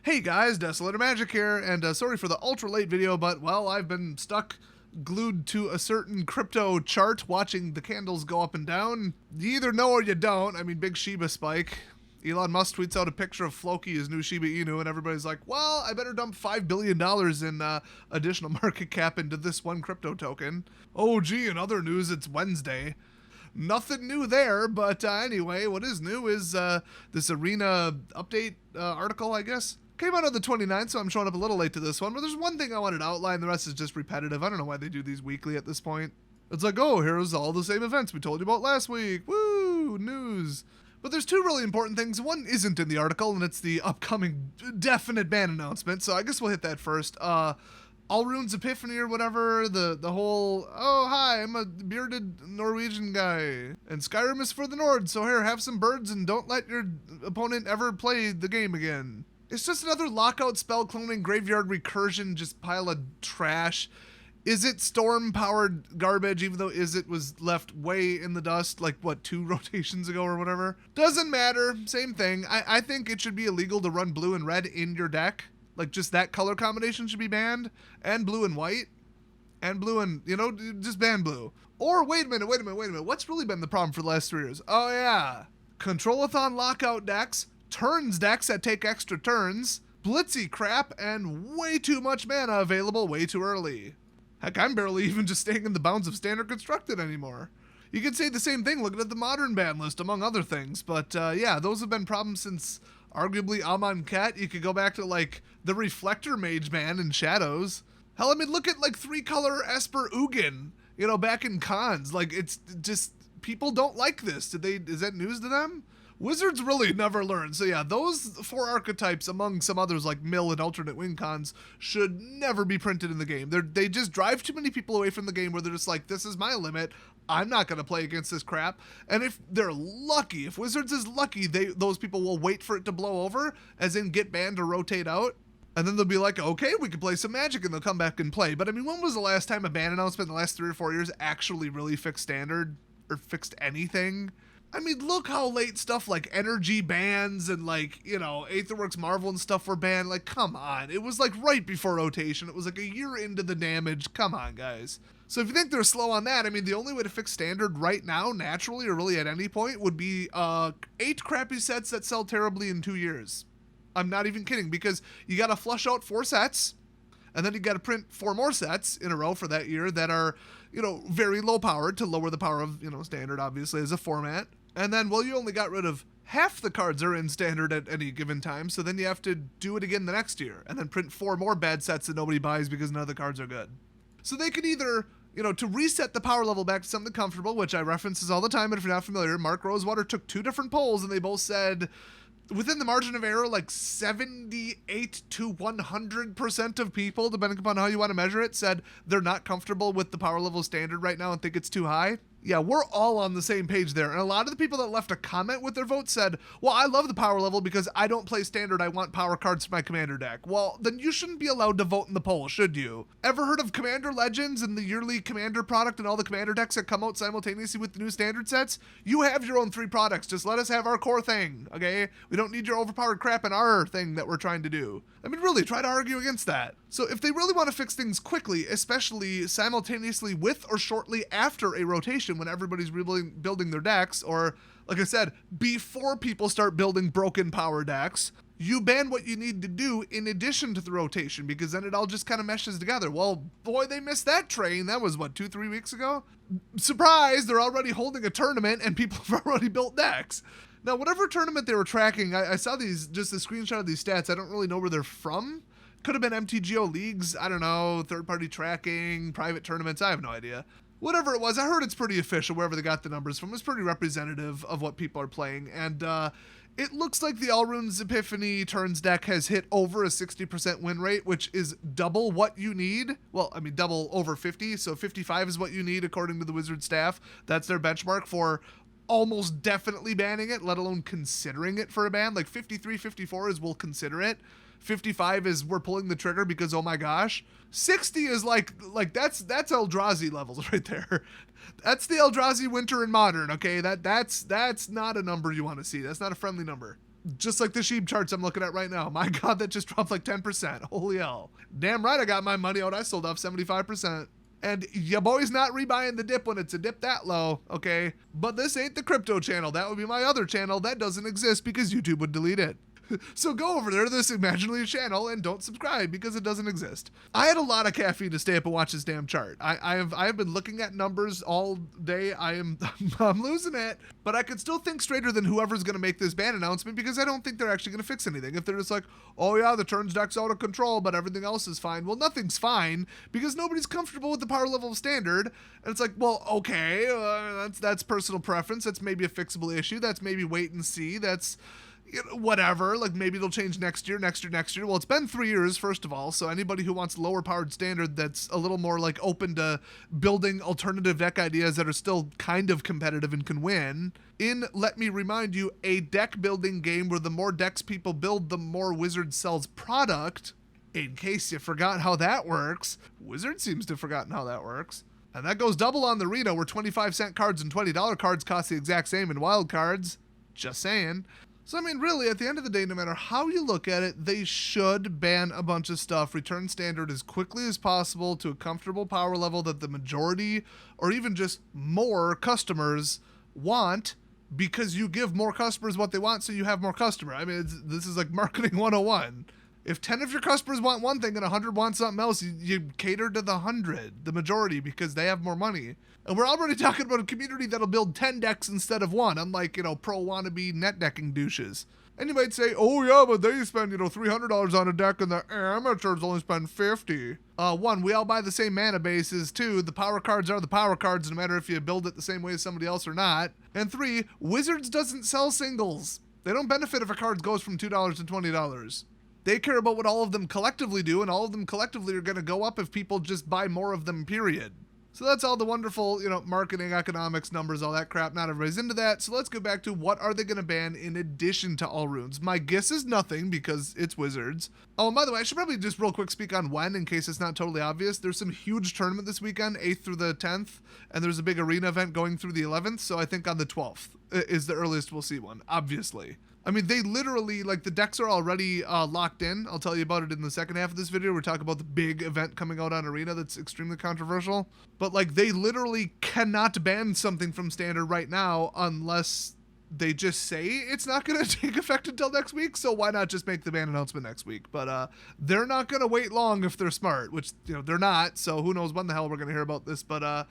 Hey guys, Desolator Magic here, and sorry for the ultra late video, but well, I've been glued to a certain crypto chart watching the candles go up and down. You either know or you don't. I mean, big Shiba spike. Elon Musk tweets out a picture of Floki, his new Shiba Inu, and everybody's like, well, I better dump $5 billion in additional market cap into this one crypto token. Oh gee, in other news, it's Wednesday. Nothing new there, but anyway, what is new is this arena update article, I guess. Came out on the 29th, so I'm showing up a little late to this one, but there's one thing I wanted to outline, the rest is just repetitive. I don't know why they do these weekly at this point. It's like, oh, here's all the same events we told you about last week. Woo, news. But there's two really important things. One isn't in the article, and it's the upcoming definite ban announcement, so I guess we'll hit that first. Allrune's Epiphany or whatever, the whole, oh, hi, I'm a bearded Norwegian guy, and Skyrim is for the Nords, so here, have some birds and don't let your opponent ever play the game again. It's just another lockout spell cloning graveyard recursion, just pile of trash. Is it storm-powered garbage, even though Is It was left way in the dust, like, what, 2 rotations ago or whatever? Doesn't matter, same thing. I think it should be illegal to run blue and red in your deck. Like, just that color combination should be banned, and blue and white, and blue and, just ban blue. Or, wait a minute, what's really been the problem for the last 3 years? Oh, yeah. Control-a-thon lockout decks, turns decks that take extra turns, blitzy crap, and way too much mana available way too early. Heck, I'm barely even just staying in the bounds of standard constructed anymore. You could say the same thing looking at the modern ban list, among other things, but yeah, those have been problems since arguably Amon Ket. You could go back to, like, the Reflector Mage ban in Shadows. Hell, I mean, look at, like, 3-color Esper Ugin, back in Cons. Like, it's just, people don't like this. Is that news to them? Wizards really never learn. So yeah, those 4 archetypes, among some others like Mill and Alternate Win Cons, should never be printed in the game. They just drive too many people away from the game where they're just like, this is my limit. I'm not going to play against this crap. And if they're lucky, if Wizards is lucky, those people will wait for it to blow over, as in get banned or rotate out. And then they'll be like, okay, we can play some Magic, and they'll come back and play. But I mean, when was the last time a ban announcement in the last 3 or 4 years actually really fixed Standard or fixed anything? I mean, look how late stuff like Energy bans and, like, Aetherworks Marvel and stuff were banned. Like, come on. It was, like, right before rotation. It was, like, a year into the damage. Come on, guys. So if you think they're slow on that, I mean, the only way to fix Standard right now, naturally, or really at any point, would be 8 crappy sets that sell terribly in 2 years. I'm not even kidding, because you gotta flush out 4 sets, and then you gotta print 4 more sets in a row for that year that are, very low powered to lower the power of, Standard, obviously, as a format. And then, well, you only got rid of half the cards are in Standard at any given time, so then you have to do it again the next year, and then print 4 more bad sets that nobody buys because none of the cards are good. So they could either, to reset the power level back to something comfortable, which I references all the time, and if you're not familiar, Mark Rosewater took 2 different polls, and they both said, within the margin of error, like 78 to 100% of people, depending upon how you want to measure it, said they're not comfortable with the power level Standard right now and think it's too high. Yeah, we're all on the same page there. And a lot of the people that left a comment with their vote said, well, I love the power level because I don't play Standard. I want power cards for my Commander deck. Well, then you shouldn't be allowed to vote in the poll, should you? Ever heard of Commander Legends and the yearly Commander product and all the Commander decks that come out simultaneously with the new Standard sets? You have your own 3 products. Just let us have our core thing, okay? We don't need your overpowered crap in our thing that we're trying to do. I mean, really, try to argue against that. So if they really want to fix things quickly, especially simultaneously with or shortly after a rotation when everybody's building their decks, or, like I said, before people start building broken power decks, you ban what you need to do in addition to the rotation, because then it all just kind of meshes together. Well, boy, they missed that train. That was, what, 2-3 weeks ago? Surprise, they're already holding a tournament and people have already built decks. Now, whatever tournament they were tracking, I saw just a screenshot of these stats. I don't really know where they're from. Could have been MTGO leagues, I don't know, third-party tracking, private tournaments, I have no idea. Whatever it was, I heard it's pretty official, wherever they got the numbers from. It's pretty representative of what people are playing, and it looks like the Allrune's Epiphany turns deck has hit over a 60% win rate, which is double what you need. Well, I mean, double over 50, so 55 is what you need according to the Wizard staff. That's their benchmark for almost definitely banning it, let alone considering it for a ban. Like 53, 54 is we'll consider it. 55 is we're pulling the trigger because oh my gosh. 60 is like that's Eldrazi levels right there. That's the Eldrazi Winter and Modern, okay? That's not a number you want to see. That's not a friendly number. Just like the sheep charts I'm looking at right now. My God, that just dropped like 10%. Holy hell. Damn right I got my money out. I sold off 75%. And your boy's not rebuying the dip when it's a dip that low, okay? But this ain't the crypto channel. That would be my other channel. That doesn't exist because YouTube would delete it. So go over there to this imaginary channel and don't subscribe because it doesn't exist. I had a lot of caffeine to stay up and watch this damn chart. I have been looking at numbers all day. I'm losing it, but I could still think straighter than whoever's going to make this ban announcement because I don't think they're actually going to fix anything. If they're just like, oh yeah, the turns deck's out of control, but everything else is fine. Well, nothing's fine because nobody's comfortable with the power level of standard. And it's like, well, okay, that's personal preference. That's maybe a fixable issue. That's maybe wait and see. That's whatever, like maybe they'll change next year. Well, it's been 3 years, first of all, so anybody who wants lower powered standard that's a little more like open to building alternative deck ideas that are still kind of competitive and can win. Let me remind you, a deck building game where the more decks people build, the more Wizard sells product. In case you forgot how that works, Wizard seems to have forgotten how that works. And that goes double on the arena where 25-cent cards and $20 cards cost the exact same in wild cards. Just saying. So, I mean, really, at the end of the day, no matter how you look at it, they should ban a bunch of stuff, return standard as quickly as possible to a comfortable power level that the majority or even just more customers want, because you give more customers what they want so you have more customer. I mean, this is like marketing 101. If 10 of your customers want one thing and 100 want something else, you cater to the 100, the majority, because they have more money. And we're already talking about a community that'll build 10 decks instead of one, unlike, pro wannabe net decking douches. And you might say, oh yeah, but they spend, $300 on a deck and the amateurs only spend $50. One, we all buy the same mana bases. Two, the power cards are the power cards no matter if you build it the same way as somebody else or not. And three, Wizards doesn't sell singles. They don't benefit if a card goes from $2 to $20. They care about what all of them collectively do, and all of them collectively are going to go up if people just buy more of them, period. So that's all the wonderful, marketing, economics, numbers, all that crap. Not everybody's into that. So let's go back to what are they going to ban in addition to all runes? My guess is nothing because it's Wizards. Oh, and by the way, I should probably just real quick speak on when in case it's not totally obvious. There's some huge tournament this weekend, 8th through the 10th, and there's a big arena event going through the 11th. So I think on the 12th is the earliest we'll see one, obviously. I mean, they literally, the decks are already locked in. I'll tell you about it in the second half of this video. We're talking about the big event coming out on Arena that's extremely controversial. But, they literally cannot ban something from Standard right now unless they just say it's not going to take effect until next week. So why not just make the ban announcement next week? But they're not going to wait long if they're smart, which, they're not. So who knows when the hell we're going to hear about this. But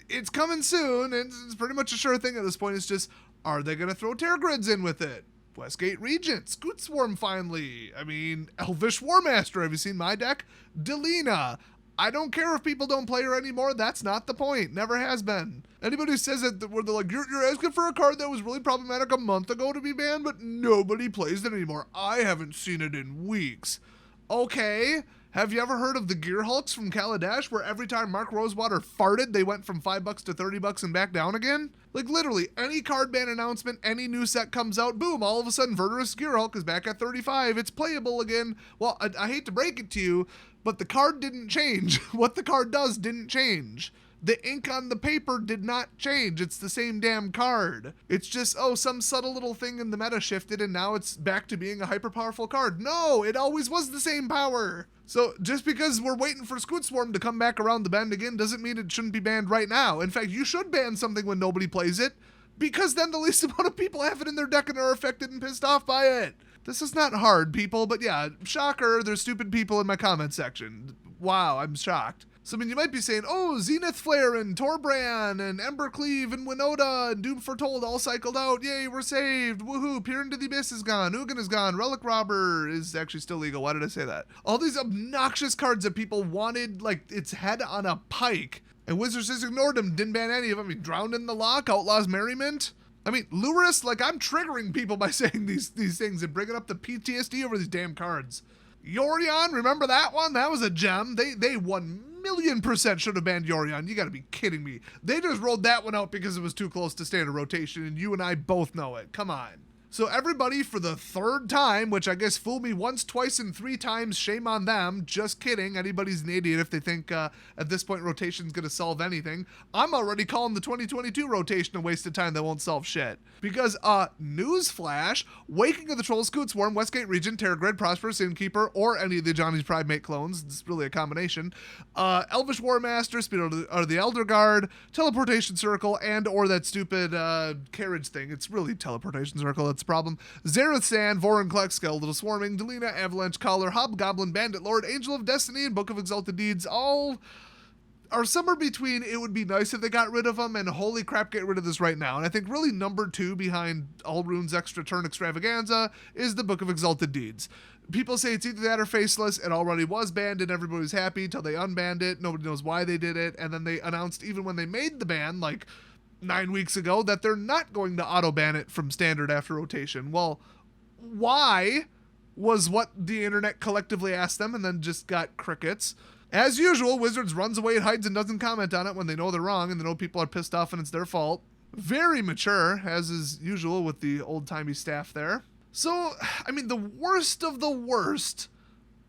it's coming soon, and it's pretty much a sure thing at this point. It's just, are they going to throw Terror Grids in with it? Westgate Regent, Scoot Swarm finally. I mean, Elvish Warmaster. Have you seen my deck? Delina. I don't care if people don't play her anymore. That's not the point. Never has been. Anybody who says that where they're like, you're asking for a card that was really problematic a month ago to be banned, but nobody plays it anymore. I haven't seen it in weeks. Okay. Have you ever heard of the Gear Hulks from Kaladesh, where every time Mark Rosewater farted, they went from $5 to $30 and back down again? Literally, any card ban announcement, any new set comes out, boom, all of a sudden Verdurous Gear Hulk is back at 35. It's playable again. Well, I hate to break it to you, but the card didn't change. What the card does didn't change. The ink on the paper did not change. It's the same damn card. It's just, some subtle little thing in the meta shifted and now it's back to being a hyper powerful card. No, it always was the same power. So just because we're waiting for Scoot Swarm to come back around the bend again doesn't mean it shouldn't be banned right now. In fact, you should ban something when nobody plays it, because then the least amount of people have it in their deck and are affected and pissed off by it. This is not hard, people, but yeah, shocker, there's stupid people in my comment section. Wow, I'm shocked. So, I mean, you might be saying, Zenith Flare and Torbran and Embercleave and Winota and Doom Foretold all cycled out. Yay, we're saved. Woohoo, Peer into the Abyss is gone. Ugin is gone. Relic Robber is actually still legal. Why did I say that? All these obnoxious cards that people wanted, its head on a pike. And Wizards just ignored them, didn't ban any of them. I mean, Drowned in the Lock, Outlaws Merriment. I mean, Luris, I'm triggering people by saying these things and bringing up the PTSD over these damn cards. Yorion, remember that one? That was a gem. They 1,000,000% should have banned Yorion. You gotta be kidding me. They just rolled that one out because it was too close to standard rotation, and you and I both know it. Come on. So everybody for the third time, which I guess fooled me once, twice, and 3 times, shame on them. Just kidding. Anybody's an idiot if they think at this point rotation's going to solve anything. I'm already calling the 2022 rotation a waste of time that won't solve shit. Because, newsflash, Waking of the Troll, Scoot Swarm, Westgate Region, Terror Grid, Prosperous Innkeeper, or any of the Johnny's Pride Mate clones, it's really a combination, Elvish War Master, Speed of the Elder Guard, Teleportation Circle, and or that stupid carriage thing. It's really Teleportation Circle, that's the problem. Zareth Sand, Vorinclex, Skeletal Swarming, Delina, Avalanche Collar, Hobgoblin, Bandit Lord, Angel of Destiny, and Book of Exalted Deeds, all are somewhere between it would be nice if they got rid of them and holy crap, get rid of this right now. And I think really number 2 behind All Runes Extra Turn Extravaganza is the Book of Exalted Deeds. People say it's either that or Faceless. It already was banned and everybody was happy until they unbanned it. Nobody knows why they did it. And then they announced even when they made the ban, like 9 weeks ago, that they're not going to auto-ban it from standard after rotation. Well, why was what the internet collectively asked them and then just got crickets. As usual, Wizards runs away and hides and doesn't comment on it when they know they're wrong and they know people are pissed off and it's their fault. Very mature, as is usual with the old-timey staff there. So, I mean, the worst of the worst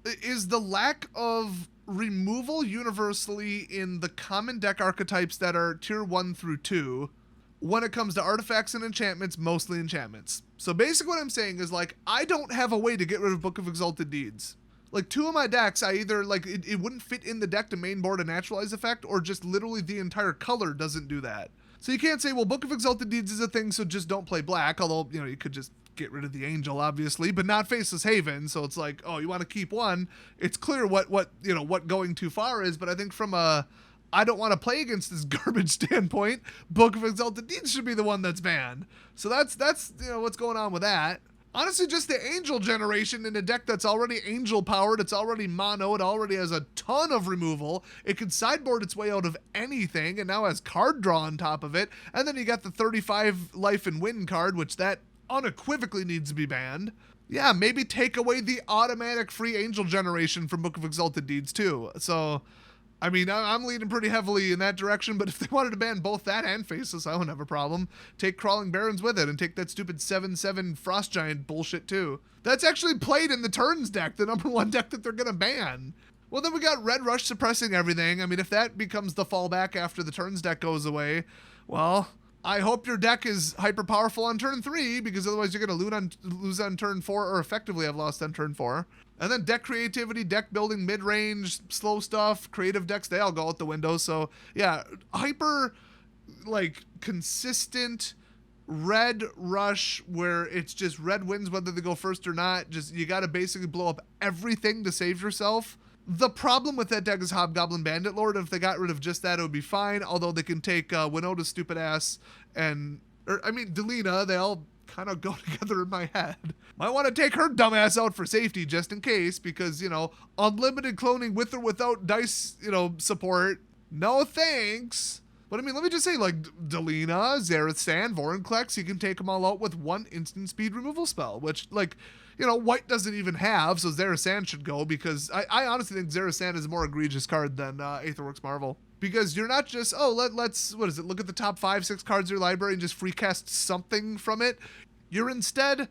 is the lack of removal universally in the common deck archetypes that are tier 1 through 2 when it comes to artifacts and enchantments, mostly enchantments. So basically what I'm saying is, like, I don't have a way to get rid of Book of Exalted Deeds. Like, 2 of my decks, I either, like, it wouldn't fit in the deck to main board a naturalize effect, or just literally the entire color doesn't do that. So you can't say, well, Book of Exalted Deeds is a thing, so just don't play black, although, you know, you could just get rid of the Angel, obviously, but not Faceless Haven, so it's like, oh, you want to keep one. It's clear what going too far is, but I think from a I don't want to play against this garbage standpoint, Book of Exalted Deeds should be the one that's banned. So that's what's going on with that. Honestly, just the Angel generation in a deck that's already Angel powered, it's already mono, it already has a ton of removal, it can sideboard its way out of anything, and now has card draw on top of it, and then you got the 35 life and win card, which that unequivocally needs to be banned. Yeah, maybe take away the automatic free Angel generation from Book of Exalted Deeds too. So, I mean, I'm leaning pretty heavily in that direction, but if they wanted to ban both that and Faceless, I wouldn't have a problem. Take Crawling Barons with it, and take that stupid 7/7 Frost Giant bullshit too. That's actually played in the Turns deck, the number 1 deck that they're gonna ban. Well, then we got Red Rush suppressing everything. I mean, if that becomes the fallback after the Turns deck goes away, well, I hope your deck is hyper powerful on turn 3, because otherwise you're gonna lose on turn 4, or effectively have lost on turn 4. And then deck creativity, deck building, mid-range, slow stuff, creative decks, they all go out the window. So, yeah, hyper, like, consistent red rush where it's just red wins whether they go first or not. Just, you got to basically blow up everything to save yourself. The problem with that deck is Hobgoblin Bandit Lord. If they got rid of just that, it would be fine. Although they can take Winota's stupid ass Delina, they all kind of go together in my head. Might want to take her dumbass out for safety just in case, because, unlimited cloning with or without dice, support. No thanks. But I mean, let me just say, like, Delina, Zareth Sand, Vorinclex, you can take them all out with 1 instant speed removal spell, which, like, white doesn't even have, so Zareth Sand should go, because I honestly think Zareth Sand is a more egregious card than Aetherworks Marvel. Because you're not just, let's look at the top 5-6 cards of your library and just free cast something from it. You're instead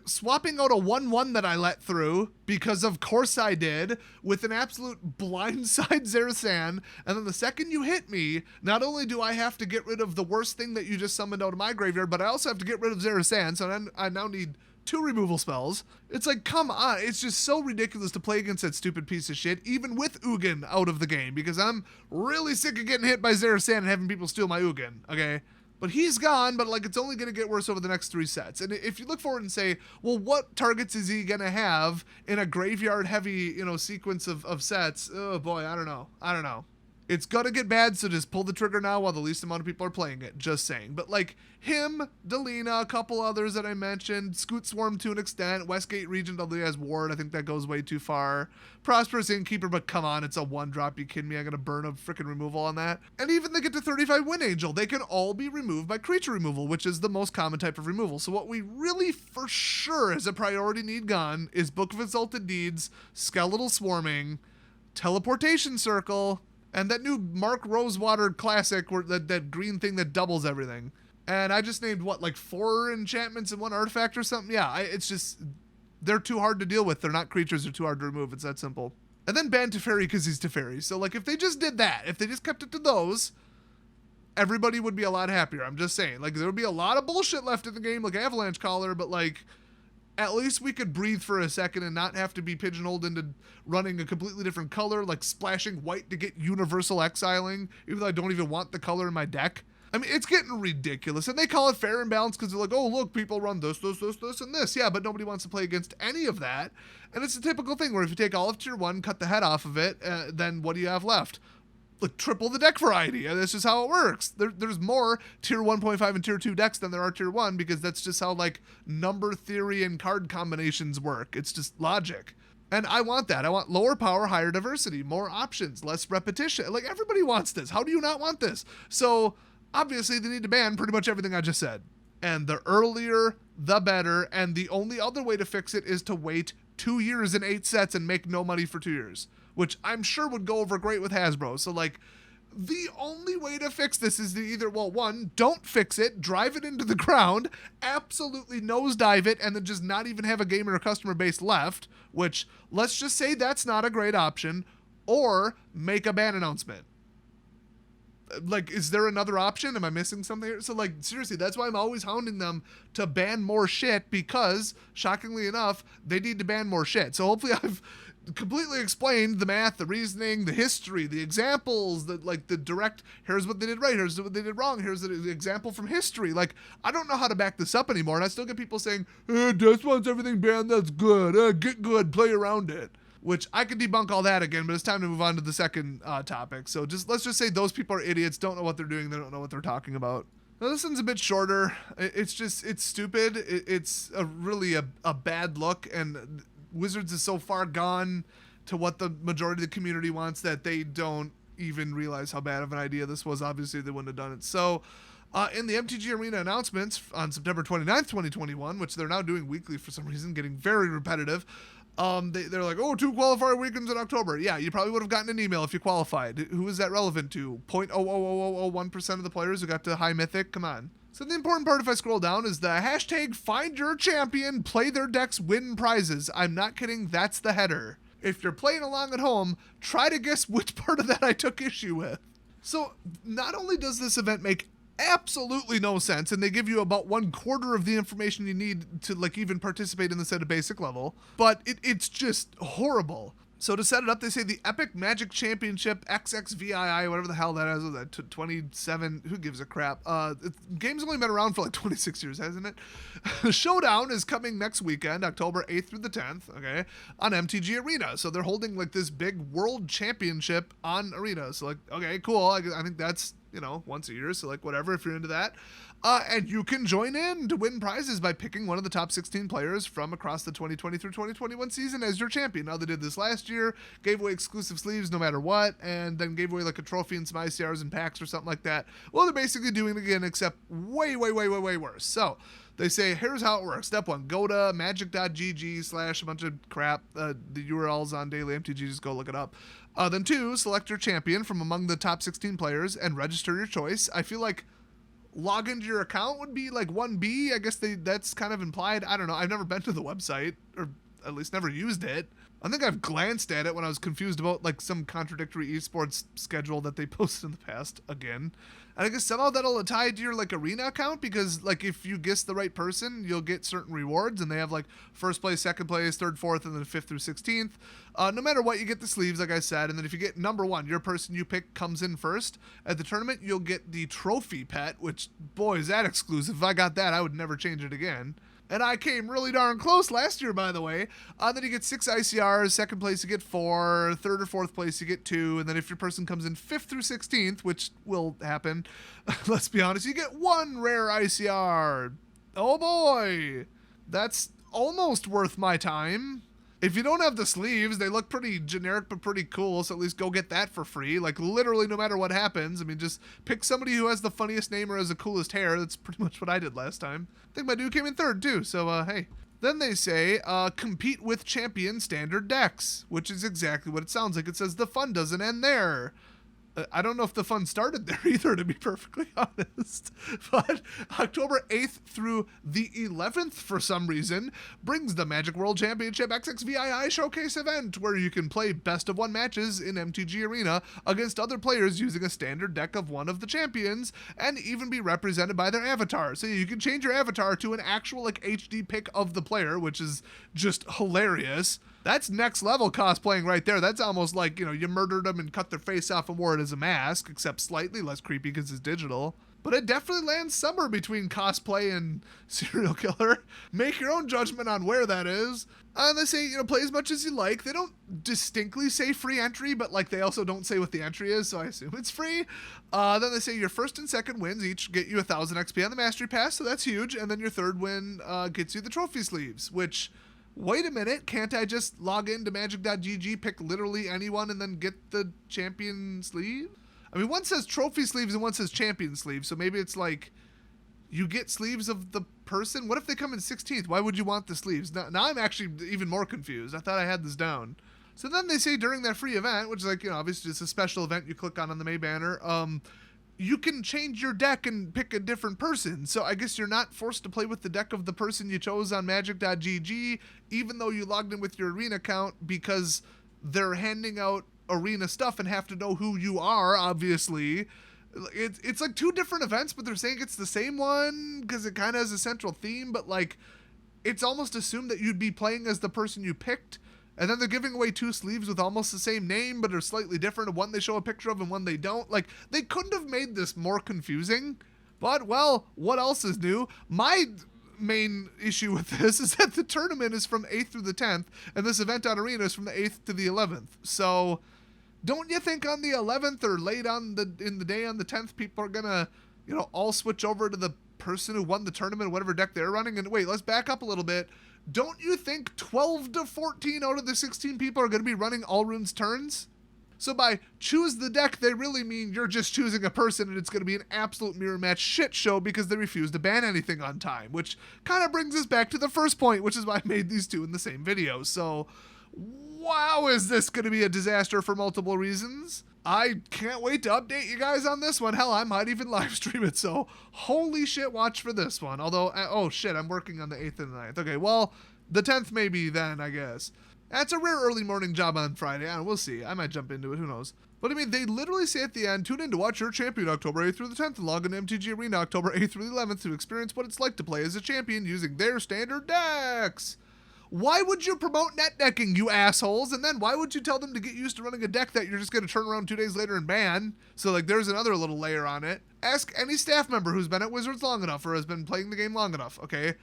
swapping out a 1/1 that I let through, because of course I did, with an absolute blindside Zareth Sand, and then the second you hit me, not only do I have to get rid of the worst thing that you just summoned out of my graveyard, but I also have to get rid of Zareth Sand, so then I now need 2 removal spells. It's like, come on, it's just so ridiculous to play against that stupid piece of shit, even with Ugin out of the game, because I'm really sick of getting hit by Zareth Sand and having people steal my Ugin, okay? But he's gone, but, like, it's only going to get worse over the next 3 sets. And if you look forward and say, well, what targets is he going to have in a graveyard-heavy, sequence of sets? Oh, boy, I don't know. It's gonna get bad, so just pull the trigger now while the least amount of people are playing it. Just saying. But, like, him, Delina, a couple others that I mentioned, Scoot Swarm to an extent, Westgate Region W as Ward, I think that goes way too far. Prosperous Innkeeper, but come on, it's a 1-drop, you kidding me? I'm gonna burn a freaking removal on that. And even they get to 35 Wind Angel, they can all be removed by creature removal, which is the most common type of removal. So what we really for sure as a priority need gone is Book of Exalted Deeds, Skeletal Swarming, Teleportation Circle, and that new Mark Rosewater classic, that green thing that doubles everything. And I just named, what, like 4 enchantments and 1 artifact or something? Yeah, it's just, they're too hard to deal with. They're not creatures, they're too hard to remove. It's that simple. And then ban Teferi because he's Teferi. So, like, if they just did that, if they just kept it to those, everybody would be a lot happier. I'm just saying. Like, there would be a lot of bullshit left in the game, like Avalanche Caller, but, like, at least we could breathe for a second and not have to be pigeonholed into running a completely different color, like splashing white to get universal exiling, even though I don't even want the color in my deck. I mean, it's getting ridiculous. And they call it fair and balanced because they're like, oh, look, people run this, and this. Yeah, but nobody wants to play against any of that. And it's a typical thing where if you take all of tier 1, cut the head off of it, then what do you have left? Like, triple the deck variety. And that's just how it works. There's more tier 1.5 and tier 2 decks than there are tier 1 because that's just how, like, number theory and card combinations work. It's just logic. And I want that. I want lower power, higher diversity, more options, less repetition. Like, everybody wants this. How do you not want this? So, obviously, they need to ban pretty much everything I just said. And the earlier, the better. And the only other way to fix it is to wait 2 years and 8 sets and make no money for 2 years, which I'm sure would go over great with Hasbro. So, like, the only way to fix this is to either, well, 1, don't fix it, drive it into the ground, absolutely nosedive it, and then just not even have a gamer or customer base left, which, let's just say that's not a great option, or make a ban announcement. Like, is there another option? Am I missing something here? So, like, seriously, that's why I'm always hounding them to ban more shit because, shockingly enough, they need to ban more shit. So hopefully I've completely explained the math, the reasoning, the history, the examples, the direct, here's what they did right, here's what they did wrong, here's the example from history. Like, I don't know how to back this up anymore, and I still get people saying, Des wants everything banned, that's good, get good, play around it. Which I could debunk all that again, but it's time to move on to the second topic. So let's just say those people are idiots, don't know what they're doing, they don't know what they're talking about. Now, this one's a bit shorter. It's stupid. It's really a bad look, and Wizards is so far gone to what the majority of the community wants that they don't even realize how bad of an idea this was. Obviously, they wouldn't have done it. So, in the MTG Arena announcements on September 29th, 2021, which they're now doing weekly for some reason, getting very repetitive, they're like, 2 qualifier weekends in October. Yeah, you probably would have gotten an email if you qualified. Who is that relevant to? 0.00001% of the players who got to high mythic? Come on. So the important part, if I scroll down, is the hashtag find your champion, play their decks, win prizes. I'm not kidding, that's the header. If you're playing along at home, try to guess which part of that I took issue with. So not only does this event make absolutely no sense, and they give you about 1/4 of the information you need to, like, even participate in this at a basic level, but it's just horrible. So to set it up, they say the Epic Magic Championship XXVII, whatever the hell that is, 27, who gives a crap? The game's only been around for like 26 years, hasn't it? Showdown is coming next weekend, October 8th through the 10th, okay, on MTG Arena. So they're holding like this big world championship on Arena. So like, okay, cool. I think that's, once a year. So like, whatever, if you're into that. And you can join in to win prizes by picking one of the top 16 players from across the 2020 through 2021 season as your champion. Now, they did this last year, gave away exclusive sleeves no matter what, and then gave away like a trophy and some ICRs and packs or something like that. Well, they're basically doing it again, except way worse. So they say, here's how it works. Step 1, go to magic.gg/ a bunch of crap. The URL's on Daily MTG, just go look it up. Then 2, select your champion from among the top 16 players and register your choice. I feel like log into your account would be like 1B. I guess that's kind of implied. I don't know. I've never been to the website, or at least never used it. I think I've glanced at it when I was confused about like some contradictory esports schedule that they posted in the past again. And I guess somehow that'll tie to your like Arena account, because like if you guess the right person, you'll get certain rewards, and they have like first place, second place, third, fourth, and then 5th through 16th. No matter what, you get the sleeves, like I said, and then if you get number 1, your person you pick comes in first at the tournament, you'll get the trophy pet, which, boy, is that exclusive. If I got that, I would never change it again. And I came really darn close last year, by the way. Then you get 6 ICRs, second place you get 4, third or fourth place you get 2, and then if your person comes in 5th through 16th, which will happen, let's be honest, you get 1 rare ICR. Oh boy, that's almost worth my time. If you don't have the sleeves, they look pretty generic but pretty cool, so at least go get that for free. Like, literally, no matter what happens. I mean, just pick somebody who has the funniest name or has the coolest hair. That's pretty much what I did last time. I think my dude came in 3rd, too, so, hey. Then they say, compete with champion standard decks, which is exactly what it sounds like. It says the fun doesn't end there. I don't know if the fun started there either, to be perfectly honest. But October 8th through the 11th, for some reason, brings the Magic World Championship XXVII Showcase event, where you can play best-of-1 matches in MTG Arena against other players using a standard deck of one of the champions, and even be represented by their avatar. So you can change your avatar to an actual like HD pic of the player, which is just hilarious. That's next level cosplaying right there. That's almost like, you murdered them and cut their face off and wore it as a mask, except slightly less creepy because it's digital. But it definitely lands somewhere between cosplay and serial killer. Make your own judgment on where that is. They say, play as much as you like. They don't distinctly say free entry, but like they also don't say what the entry is, so I assume it's free. Then they say your first and second wins each get you 1,000 XP on the Mastery Pass, so that's huge. And then your third win gets you the trophy sleeves, which... Wait a minute, can't I just log into magic.gg, pick literally anyone, and then get the champion sleeve? I mean, one says trophy sleeves and one says champion sleeves, so maybe it's like you get sleeves of the person? What if they come in 16th? Why would you want the sleeves? Now I'm actually even more confused. I thought I had this down. So then they say during that free event, which is like, obviously it's a special event you click on the May banner, you can change your deck and pick a different person. So I guess you're not forced to play with the deck of the person you chose on magic.gg, even though you logged in with your Arena account, because they're handing out Arena stuff and have to know who you are, obviously. It's like two different events, but they're saying it's the same one because it kind of has a central theme, but like it's almost assumed that you'd be playing as the person you picked. And then they're giving away two sleeves with almost the same name, but are slightly different. One they show a picture of and one they don't. Like, they couldn't have made this more confusing. But, well, what else is new? My main issue with this is that the tournament is from 8th through the 10th, and this event on Arena is from the 8th to the 11th. So, don't you think on the 11th or late in the day on the 10th, people are gonna, all switch over to the person who won the tournament, whatever deck they're running? And wait, let's back up a little bit. Don't you think 12 to 14 out of the 16 people are going to be running Alrun's turns? So by choose the deck, they really mean you're just choosing a person and it's going to be an absolute mirror match shit show because they refuse to ban anything on time, which kind of brings us back to the first point, which is why I made these two in the same video. So, wow, is this going to be a disaster for multiple reasons? I can't wait to update you guys on this one. Hell, I might even live stream it, so holy shit, watch for this one. Although, oh shit, I'm working on the 8th and the 9th. Okay, well, the 10th maybe then, I guess. That's a rare early morning job on Friday. We'll see. I might jump into it, who knows. But I mean, they literally say at the end, tune in to watch your champion October 8th through the 10th and log into MTG Arena October 8th through the 11th to experience what it's like to play as a champion using their standard decks. Why would you promote net decking, you assholes? And then why would you tell them to get used to running a deck that you're just going to turn around 2 days later and ban? So, like, there's another little layer on it. Ask any staff member who's been at Wizards long enough or has been playing the game long enough, okay?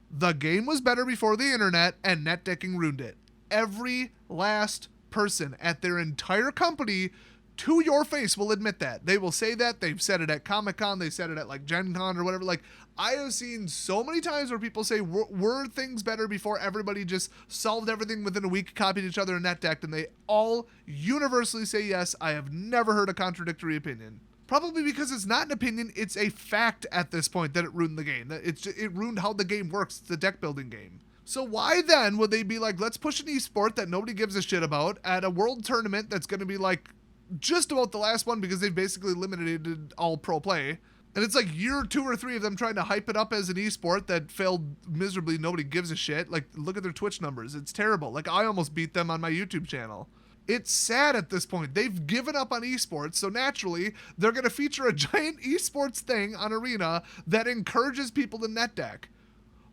The game was better before the internet, and net decking ruined it. Every last person at their entire company, to your face, will admit that. They will say that. They've said it at Comic-Con. They said it at, like, Gen Con or whatever. Like, I have seen so many times where people say, were things better before everybody just solved everything within a week, copied each other, and net decked, and they all universally say yes. I have never heard a contradictory opinion. Probably because it's not an opinion, it's a fact at this point that it ruined the game. That it ruined how the game works. It's a deck building game. So why then would they be like, let's push an esport that nobody gives a shit about at a world tournament that's going to be like just about the last one because they've basically eliminated all pro play. And it's like year 2 or 3 of them trying to hype it up as an esport that failed miserably. Nobody gives a shit. Like, look at their Twitch numbers. It's terrible. Like, I almost beat them on my YouTube channel. It's sad at this point. They've given up on esports, so naturally, they're going to feature a giant esports thing on Arena that encourages people to net deck.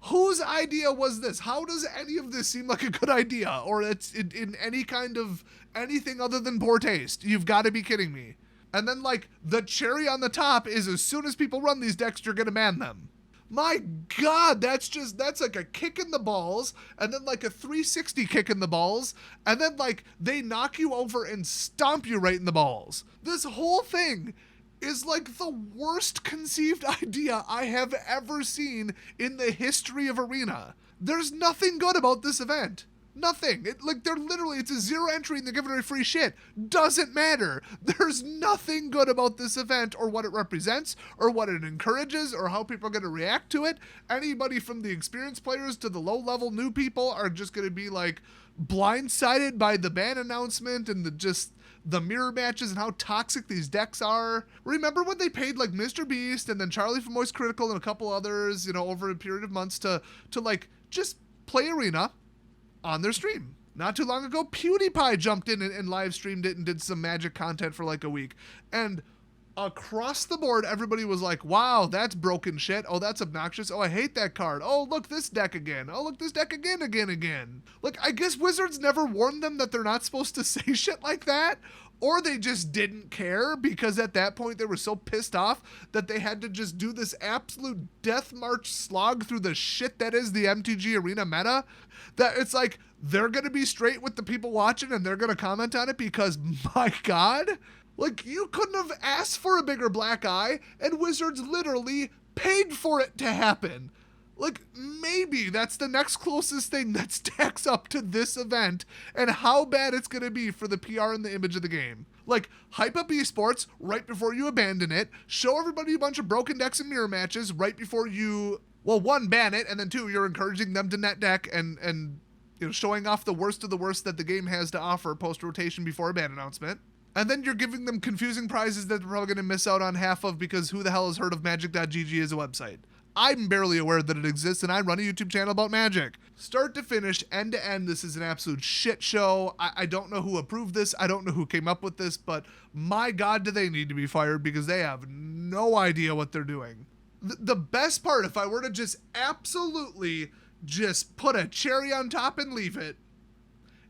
Whose idea was this? How does any of this seem like a good idea? Or it's in any kind of anything other than poor taste? You've got to be kidding me. And then, like, the cherry on the top is as soon as people run these decks, you're going to ban them. My God, that's like a kick in the balls, and then like a 360 kick in the balls, and then like they knock you over and stomp you right in the balls. This whole thing is like the worst conceived idea I have ever seen in the history of Arena. There's nothing good about this event. Nothing. They're literally, it's a zero entry and they're giving away free shit. Doesn't matter. There's nothing good about this event or what it represents or what it encourages or how people are going to react to it. Anybody from the experienced players to the low level new people are just going to be like blindsided by the ban announcement and the mirror matches and how toxic these decks are. Remember when they paid like Mr. Beast and then Charlie from Moist Critical and a couple others, over a period of months to like just play Arena on their stream? Not too long ago, PewDiePie jumped in and live streamed it and did some Magic content for like a week. And across the board, everybody was like, wow, that's broken shit. Oh, that's obnoxious. Oh, I hate that card. Oh, look, this deck again. Oh, look, this deck again. Like, I guess Wizards never warned them that they're not supposed to say shit like that. Or they just didn't care because at that point they were so pissed off that they had to just do this absolute death march slog through the shit that is the MTG Arena meta, that it's like they're going to be straight with the people watching and they're going to comment on it because, my God, like, you couldn't have asked for a bigger black eye, and Wizards literally paid for it to happen. Like, maybe that's the next closest thing that stacks up to this event and how bad it's going to be for the PR and the image of the game. Like, hype up esports right before you abandon it, show everybody a bunch of broken decks and mirror matches right before you, well, one, ban it, and then two, you're encouraging them to net deck and showing off the worst of the worst that the game has to offer post-rotation before a ban announcement. And then you're giving them confusing prizes that they're probably going to miss out on half of because who the hell has heard of Magic.gg as a website? I'm barely aware that it exists, and I run a YouTube channel about Magic. Start to finish, end to end, this is an absolute shit show. I don't know who approved this. I don't know who came up with this, but my God, do they need to be fired because they have no idea what they're doing. The best part, if I were to just absolutely just put a cherry on top and leave it,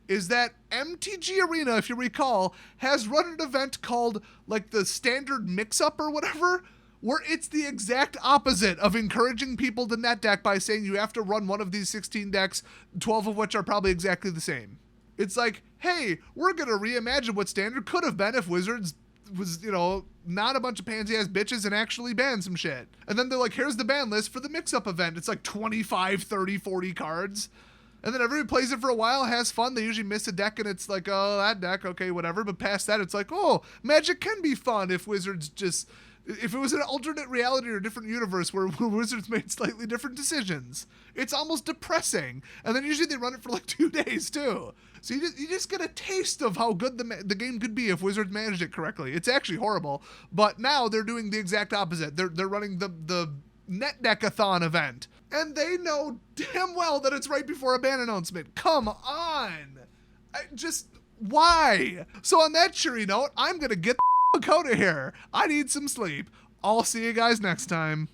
is that MTG Arena, if you recall, has run an event called like the Standard Mix-Up or whatever, where it's the exact opposite of encouraging people to net deck by saying you have to run one of these 16 decks, 12 of which are probably exactly the same. It's like, hey, we're going to reimagine what Standard could have been if Wizards was, not a bunch of pansy-ass bitches and actually banned some shit. And then they're like, here's the ban list for the mix-up event. It's like 25, 30, 40 cards. And then everybody plays it for a while, has fun. They usually miss a deck and it's like, oh, that deck, okay, whatever. But past that, it's like, oh, Magic can be fun if Wizards just... If it was an alternate reality or a different universe where Wizards made slightly different decisions. It's almost depressing. And then usually they run it for like 2 days too. So you just get a taste of how good the game could be if Wizards managed it correctly. It's actually horrible. But now they're doing the exact opposite. They're running the net deck-a-thon event. And they know damn well that it's right before a ban announcement. Come on. Why? So on that cheery note, I'm going to get the out of here. I need some sleep. I'll see you guys next time.